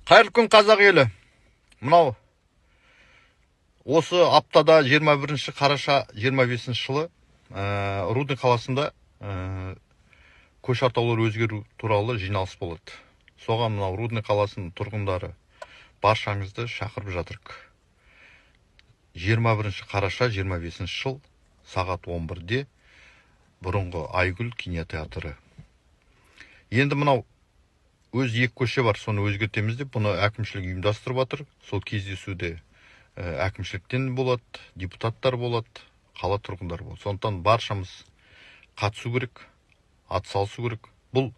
Қайырлы күн қазақ елі. Мынау осы аптада 21 қараша 25 жылы Рудный қаласында көш атаулары өзгеру туралы жиналыс болады. Соған мынау Рудный қаласының тұрғындары баршаңызды шақырып жатырық. 21 қараша 25 жыл сағат 11-де бұрынғы Айгүл кинотеатры. Енді мынау өз екі көше бар, соны өзгертеміз деп, бұны әкімшілік ұйымдастырып жатыр. Сол кездесуде әкімшіліктен болады, депутаттар болады, қала тұрғындары болады. Сондықтан баршамыз қатысу керек, атсалысу керек. Бұл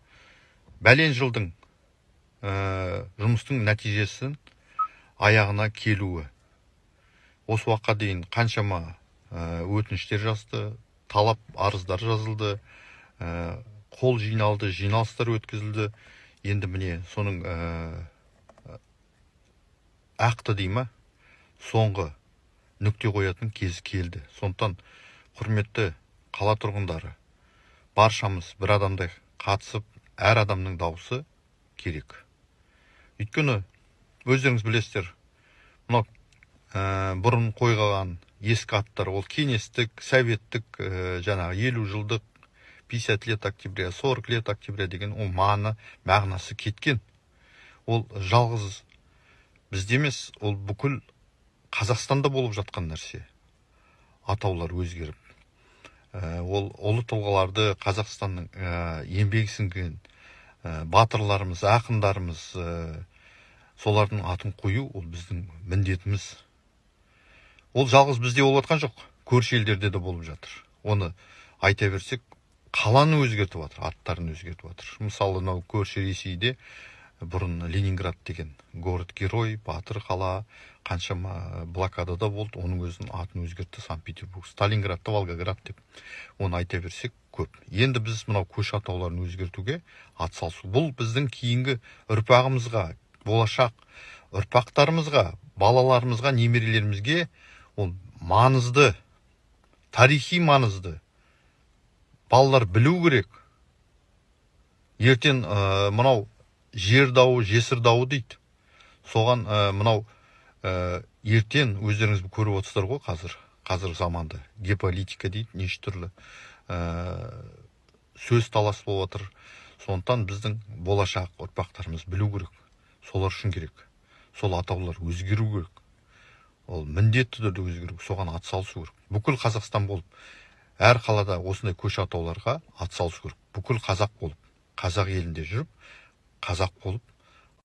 бәлен жылдың жұмыстың нәтижесін аяғына келуі. Осы уақытқа дейін қаншама өтініштер жазды, талап арыздар жазылды, қол жиналды, жиналыстар өткізілді. Енді міне соның ақты дейма, соңғы нүкте қоятын кез келді. Сондықтан құрметті қала тұрғындары, баршамыз бір адамдай қатысып, әр адамның дауысы керек. Өйткені өздеріңіз білесіздер, мынау бұрын қойған ескі аттар, ол кеңестік, советтік, жаңағы 50 жылдық, 50 лет октября, 40 лет октября деген ол мағынасы кеткен. Ол жалғыз бізде емес, ол бүкіл Қазақстанда болып жатқан нәрсе. Атаулар өзгеріп. Ол ұлы тұлғаларды, Қазақстанның еңбек сіңірген батырларымыз, ақындарымыз, солардың атын қою, ол біздің міндетіміз. Ол жалғыз бізде болып жатқан жоқ, көрші елдерде де болып жатыр. Оны айта берсек, қаланы өзгертіп жатыр, аттарын өзгертіп жатыр. Мысалы, көрші Ресейде бұрын Ленинград деген город-герой, батыр қала, қаншама блокадада болды, оның өзінің атын өзгертті, Санкт-Петербург, Сталинградты Волгоград деп. Оны айта берсек көп. Енді біз мынау көш атауларын өзгертуге атсалысу. Бұл біздің кейінгі ұрпағымызға, болашақ ұрпақтарымызға, балаларымызға, немерелерімізге ол маңызды, тарихи маңызды. Балалар білу керек. Ертең мынау жер дауы, жесір дауы дейді. Соған мынау ертең өздеріңіз көріп отырсыздар ғой, қазір заманды геополитика дейді, неше түрлі сөз талас болып отыр. Сондықтан біздің болашақ ұрпақтарымыз білу керек. Солар үшін керек. Сол атаулар өзгеру керек. Ол міндетті түрде өзгеру, соған атсалысу керек. Бүкіл Қазақстан болып, әр қалада осындай көш атауларға атсалысу керек. Бүкіл қазақ болып, қазақ елінде жүріп, қазақ болып